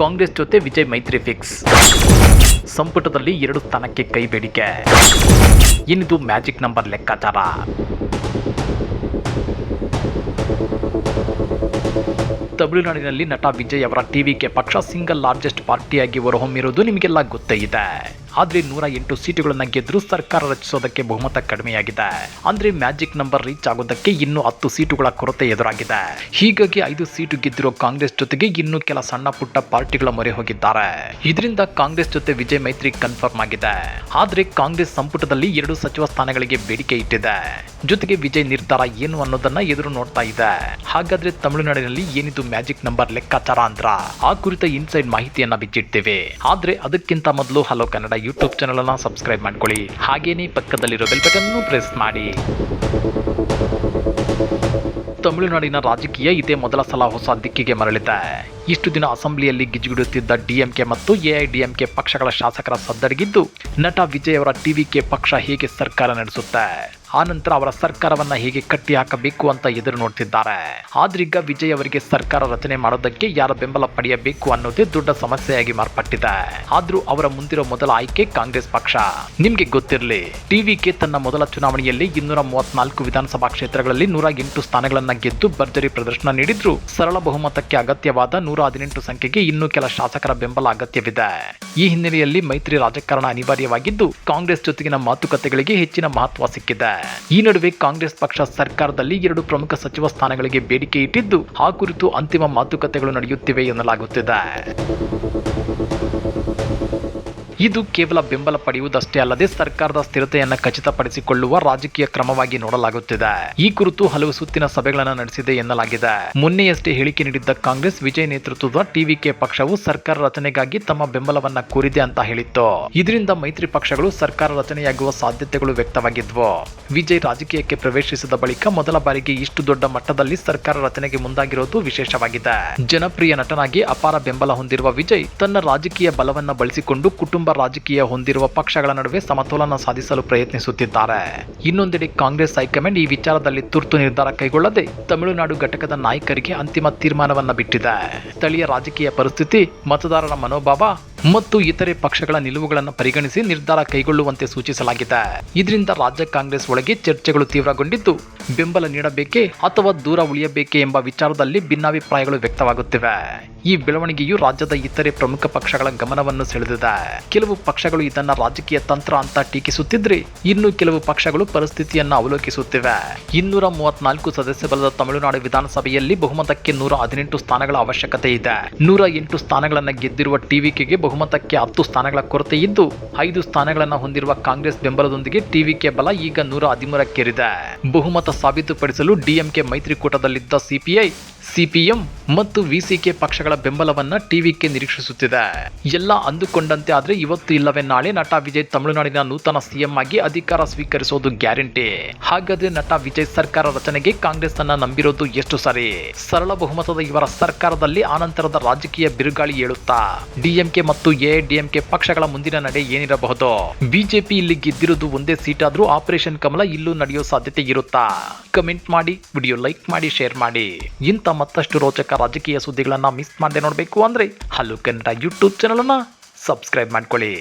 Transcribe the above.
ಕಾಂಗ್ರೆಸ್ ಜೊತೆ ವಿಜಯ್ ಮೈತ್ರಿ ಫಿಕ್ಸ್. ಸಂಪುಟದಲ್ಲಿ 2 ಸ್ಥಾನಕ್ಕೆ ಕೈ ಬೇಡಿಕೆ. ಏನಿದು ಮ್ಯಾಜಿಕ್ ನಂಬರ್ ಲೆಕ್ಕಾಚಾರ? ತಮಿಳುನಾಡಿನಲ್ಲಿ ನಟ ವಿಜಯ್ ಅವರ ಟಿವಿಕೆ ಪಕ್ಷ ಸಿಂಗಲ್ ಲಾರ್ಜೆಸ್ಟ್ ಪಾರ್ಟಿಯಾಗಿ ಹೊರಹೊಮ್ಮಿರುವುದು ನಿಮಗೆಲ್ಲ ಗೊತ್ತೇ ಇದೆ. ಆದರೆ 108 ಸೀಟುಗಳನ್ನು ಗೆದ್ದರೂ ಸರ್ಕಾರ ರಚಿಸೋದಕ್ಕೆ ಬಹುಮತ ಕಡಿಮೆಯಾಗಿದೆ. ಅಂದರೆ ಮ್ಯಾಜಿಕ್ ನಂಬರ್ ರೀಚ್ ಆಗೋದಕ್ಕೆ ಇನ್ನೂ 10 ಸೀಟುಗಳ ಕೊರತೆ ಎದುರಾಗಿದೆ. ಹೀಗಾಗಿ 5 ಸೀಟು ಗೆದ್ದಿರೋ ಕಾಂಗ್ರೆಸ್ ಜೊತೆಗೆ ಇನ್ನೂ ಕೆಲ ಸಣ್ಣ ಪುಟ್ಟ ಪಾರ್ಟಿಗಳ ಮೊರೆ ಹೋಗಿದ್ದಾರೆ. ಇದರಿಂದ ಕಾಂಗ್ರೆಸ್ ಜೊತೆ ವಿಜಯ್ ಮೈತ್ರಿ ಕನ್ಫರ್ಮ್ ಆಗಿದೆ. ಆದರೆ ಕಾಂಗ್ರೆಸ್ ಸಂಪುಟದಲ್ಲಿ 2 ಸಚಿವ ಸ್ಥಾನಗಳಿಗೆ ಬೇಡಿಕೆ ಇಟ್ಟಿದೆ. ಜೊತೆಗೆ ವಿಜಯ್ ನಿರ್ಧಾರ ಏನು ಅನ್ನೋದನ್ನ ಎದುರು ನೋಡ್ತಾ ಇದೆ. ಹಾಗಾದ್ರೆ ತಮಿಳುನಾಡಿನಲ್ಲಿ ಏನಿದು ಮ್ಯಾಜಿಕ್ ನಂಬರ್ ಲೆಕ್ಕಾಚಾರ ಅಂದ್ರ ಆ ಕುರಿತ ಇನ್ಸೈಡ್ ಮಾಹಿತಿಯನ್ನ ಬಿಚ್ಚಿಡ್ತೇವೆ. ಆದ್ರೆ ಅದಕ್ಕಿಂತ ಮೊದಲು ಹಲೋ ಕನ್ನಡ ಯೂಟ್ಯೂಬ್ ಚಾನಲ್ ಅನ್ನ ಸಬ್ಸ್ಕ್ರೈಬ್ ಮಾಡ್ಕೊಳ್ಳಿ. ಹಾಗೇನೇ ಪಕ್ಕದಲ್ಲಿರೋ ಬೆಲ್ ಬಟನ್ ಪ್ರೆಸ್ ಮಾಡಿ. ತಮಿಳುನಾಡಿನ ರಾಜಕೀಯ ಇದೇ ಮೊದಲ ಸಲ ಹೊಸ ದಿಕ್ಕಿಗೆ ಮರಳಿದೆ. ಇಷ್ಟು ದಿನ ಅಸೆಂಬ್ಲಿಯಲ್ಲಿ ಗಿಜುಗಿಡುತ್ತಿದ್ದ ಡಿಎಂಕೆ ಮತ್ತು ಎಐಡಿಎಂಕೆ ಪಕ್ಷಗಳ ಶಾಸಕರ ಸದ್ದಡಗಿದ್ದು ನಟ ವಿಜಯ್ ಅವರ ಟಿವಿಕೆ ಪಕ್ಷ ಹೇಗೆ ಸರ್ಕಾರ ನಡೆಸುತ್ತೆ, ಆ ನಂತರ ಅವರ ಸರ್ಕಾರವನ್ನ ಹೇಗೆ ಕಟ್ಟಿ ಹಾಕಬೇಕು ಅಂತ ಎದುರು ನೋಡ್ತಿದ್ದಾರೆ. ಆದ್ರೀಗ ವಿಜಯ್ ಅವರಿಗೆ ಸರ್ಕಾರ ರಚನೆ ಮಾಡೋದಕ್ಕೆ ಯಾರ ಬೆಂಬಲ ಪಡೆಯಬೇಕು ಅನ್ನೋದೇ ದೊಡ್ಡ ಸಮಸ್ಯೆಯಾಗಿ ಮಾರ್ಪಟ್ಟಿದೆ. ಆದ್ರೂ ಅವರ ಮುಂದಿರೋ ಮೊದಲ ಆಯ್ಕೆ ಕಾಂಗ್ರೆಸ್ ಪಕ್ಷ. ನಿಮ್ಗೆ ಗೊತ್ತಿರಲಿ, ಟಿವಿಕೆ ತನ್ನ ಮೊದಲ ಚುನಾವಣೆಯಲ್ಲಿ 234 ವಿಧಾನಸಭಾ ಕ್ಷೇತ್ರಗಳಲ್ಲಿ 108 ಸ್ಥಾನಗಳನ್ನ ಗೆದ್ದು ಭರ್ಜರಿ ಪ್ರದರ್ಶನ ನೀಡಿದ್ರು. ಸರಳ ಬಹುಮತಕ್ಕೆ ಅಗತ್ಯವಾದ 118 ಸಂಖ್ಯೆಗೆ ಇನ್ನೂ ಕೆಲ ಶಾಸಕರ ಬೆಂಬಲ ಅಗತ್ಯವಿದೆ. ಈ ಹಿನ್ನೆಲೆಯಲ್ಲಿ ಮೈತ್ರಿ ರಾಜಕಾರಣ ಅನಿವಾರ್ಯವಾಗಿದ್ದು ಕಾಂಗ್ರೆಸ್ ಜೊತೆಗಿನ ಮಾತುಕತೆಗಳಿಗೆ ಹೆಚ್ಚಿನ ಮಹತ್ವ ಸಿಕ್ಕಿದೆ. ಈ ನಡುವೆ ಕಾಂಗ್ರೆಸ್ ಪಕ್ಷ ಸರ್ಕಾರದಲ್ಲಿ 2 ಪ್ರಮುಖ ಸಚಿವ ಸ್ಥಾನಗಳಿಗೆ ಬೇಡಿಕೆ ಇಟ್ಟಿದ್ದು ಆ ಕುರಿತು ಅಂತಿಮ ಮಾತುಕತೆಗಳು ನಡೆಯುತ್ತಿವೆ ಎನ್ನಲಾಗುತ್ತಿದೆ. ಇದು ಕೇವಲ ಬೆಂಬಲ ಪಡೆಯುವುದಷ್ಟೇ ಅಲ್ಲದೆ ಸರ್ಕಾರದ ಸ್ಥಿರತೆಯನ್ನು ಖಚಿತಪಡಿಸಿಕೊಳ್ಳುವ ರಾಜಕೀಯ ಕ್ರಮವಾಗಿ ನೋಡಲಾಗುತ್ತಿದೆ. ಈ ಕುರಿತು ಹಲವು ಸುತ್ತಿನ ಸಭೆಗಳನ್ನು ನಡೆಸಿದೆ ಎನ್ನಲಾಗಿದೆ. ಮೊನ್ನೆಯಷ್ಟೇ ಹೇಳಿಕೆ ನೀಡಿದ್ದ ಕಾಂಗ್ರೆಸ್ ವಿಜಯ್ ನೇತೃತ್ವದ ಟಿವಿಕೆ ಪಕ್ಷವು ಸರ್ಕಾರ ರಚನೆಗಾಗಿ ತಮ್ಮ ಬೆಂಬಲವನ್ನ ಕೋರಿದೆ ಅಂತ ಹೇಳಿತ್ತು. ಇದರಿಂದ ಮೈತ್ರಿ ಪಕ್ಷಗಳು ಸರ್ಕಾರ ರಚನೆಯಾಗುವ ಸಾಧ್ಯತೆಗಳು ವ್ಯಕ್ತವಾಗಿದ್ವು. ವಿಜಯ್ ರಾಜಕೀಯಕ್ಕೆ ಪ್ರವೇಶಿಸಿದ ಬಳಿಕ ಮೊದಲ ಬಾರಿಗೆ ಇಷ್ಟು ದೊಡ್ಡ ಮಟ್ಟದಲ್ಲಿ ಸರ್ಕಾರ ರಚನೆಗೆ ಮುಂದಾಗಿರೋದು ವಿಶೇಷವಾಗಿದೆ. ಜನಪ್ರಿಯ ನಟನಾಗಿ ಅಪಾರ ಬೆಂಬಲ ಹೊಂದಿರುವ ವಿಜಯ್ ತನ್ನ ರಾಜಕೀಯ ಬಲವನ್ನ ಬಳಸಿಕೊಂಡು ಕುಟುಂಬ ರಾಜಕೀಯ ಹೊಂದಿರುವ ಪಕ್ಷಗಳ ನಡುವೆ ಸಮತೋಲನ ಸಾಧಿಸಲು ಪ್ರಯತ್ನಿಸುತ್ತಿದ್ದಾರೆ. ಇನ್ನೊಂದೆಡೆ ಕಾಂಗ್ರೆಸ್ ಹೈಕಮಾಂಡ್ ಈ ವಿಚಾರದಲ್ಲಿ ತುರ್ತು ನಿರ್ಧಾರ ಕೈಗೊಳ್ಳದೆ ತಮಿಳುನಾಡು ಘಟಕದ ನಾಯಕರಿಗೆ ಅಂತಿಮ ತೀರ್ಮಾನವನ್ನ ಬಿಟ್ಟಿದೆ. ಸ್ಥಳೀಯ ರಾಜಕೀಯ ಪರಿಸ್ಥಿತಿ, ಮತದಾರರ ಮನೋಭಾವ ಮತ್ತು ಇತರೆ ಪಕ್ಷಗಳ ನಿಲುವುಗಳನ್ನು ಪರಿಗಣಿಸಿ ನಿರ್ಧಾರ ಕೈಗೊಳ್ಳುವಂತೆ ಸೂಚಿಸಲಾಗಿದೆ. ಇದರಿಂದ ರಾಜ್ಯ ಕಾಂಗ್ರೆಸ್ ಒಳಗೆ ಚರ್ಚೆಗಳು ತೀವ್ರಗೊಂಡಿದ್ದು ಬೆಂಬಲ ನೀಡಬೇಕೇ ಅಥವಾ ದೂರ ಉಳಿಯಬೇಕೇ ಎಂಬ ವಿಚಾರದಲ್ಲಿ ಭಿನ್ನಾಭಿಪ್ರಾಯಗಳು ವ್ಯಕ್ತವಾಗುತ್ತಿವೆ. ಈ ಬೆಳವಣಿಗೆಯು ರಾಜ್ಯದ ಇತರೆ ಪ್ರಮುಖ ಪಕ್ಷಗಳ ಗಮನವನ್ನು ಸೆಳೆದಿದೆ. ಕೆಲವು ಪಕ್ಷಗಳು ಇದನ್ನ ರಾಜಕೀಯ ತಂತ್ರ ಅಂತ ಟೀಕಿಸುತ್ತಿದ್ರೆ, ಇನ್ನು ಕೆಲವು ಪಕ್ಷಗಳು ಪರಿಸ್ಥಿತಿಯನ್ನು ಅವಲೋಕಿಸುತ್ತಿವೆ. 234 ಸದಸ್ಯ ಬಲದ ತಮಿಳುನಾಡು ವಿಧಾನಸಭೆಯಲ್ಲಿ ಬಹುಮತಕ್ಕೆ 118 ಸ್ಥಾನಗಳ ಅವಶ್ಯಕತೆ ಇದೆ. 108 ಸ್ಥಾನಗಳನ್ನು ಗೆದ್ದಿರುವ ಟಿವಿಕೆಗೆ ಬಹುಮತಕ್ಕೆ 10 ಸ್ಥಾನಗಳ ಕೊರತೆ ಇದ್ದು 5 ಸ್ಥಾನಗಳನ್ನು ಹೊಂದಿರುವ ಕಾಂಗ್ರೆಸ್ ಬೆಂಬಲದೊಂದಿಗೆ ಟಿವಿಕೆ ಬಲ ಈಗ 113ಕ್ಕೇರಿದೆ. ಬಹುಮತ ಸಾಬೀತುಪಡಿಸಲು ಡಿಎಂಕೆ ಮೈತ್ರಿಕೂಟದಲ್ಲಿದ್ದ ಸಿಪಿಎಂ ಮತ್ತು ವಿಸಿಕೆ ಪಕ್ಷಗಳ ಬೆಂಬಲವನ್ನ ಟಿವಿಕೆ ನಿರೀಕ್ಷಿಸುತ್ತಿದೆ. ಎಲ್ಲ ಅಂದುಕೊಂಡಂತೆ ಆದ್ರೆ ಇವತ್ತು ಇಲ್ಲವೇ ನಾಳೆ ನಟ ವಿಜಯ್ ತಮಿಳುನಾಡಿನ ನೂತನ ಸಿಎಂ ಆಗಿ ಅಧಿಕಾರ ಸ್ವೀಕರಿಸೋದು ಗ್ಯಾರಂಟಿ. ಹಾಗಾದ್ರೆ ನಟ ವಿಜಯ್ ಸರ್ಕಾರ ರಚನೆಗೆ ಕಾಂಗ್ರೆಸ್ ಅನ್ನ ನಂಬಿರೋದು ಎಷ್ಟು ಸರಿ? ಸರಳ ಬಹುಮತದ ಇವರ ಸರ್ಕಾರದಲ್ಲಿ ಆನಂತರದ ರಾಜಕೀಯ ಬಿರುಗಾಳಿ ಏಳುತ್ತಾ? ಡಿಎಂಕೆ ಮತ್ತು ಎಐಡಿಎಂಕೆ ಪಕ್ಷಗಳ ಮುಂದಿನ ನಡೆ ಏನಿರಬಹುದು? ಬಿಜೆಪಿ ಇಲ್ಲಿ ಗೆದ್ದಿರೋದು ಒಂದೇ ಸೀಟ್ ಆದ್ರೂ ಆಪರೇಷನ್ ಕಮಲ ಇಲ್ಲೂ ನಡೆಯೋ ಸಾಧ್ಯತೆ ಇರುತ್ತಾ? ಕಮೆಂಟ್ ಮಾಡಿ, ವಿಡಿಯೋ ಲೈಕ್ ಮಾಡಿ, ಶೇರ್ ಮಾಡಿ. ಇಂಥ ಮತ್ತಷ್ಟು ರೋಚಕ ರಾಜಕೀಯ ಸುದ್ದಿಗಳನ್ನ ಮಿಸ್ ಮಾಡದೆ ನೋಡಬೇಕು ಅಂದ್ರೆ ಹಲೋ ಕನ್ನಡ ಯೂಟ್ಯೂಬ್ ಚಾನಲ್ ಅನ್ನ ಸಬ್ಸ್ಕ್ರೈಬ್ ಮಾಡ್ಕೊಳ್ಳಿ.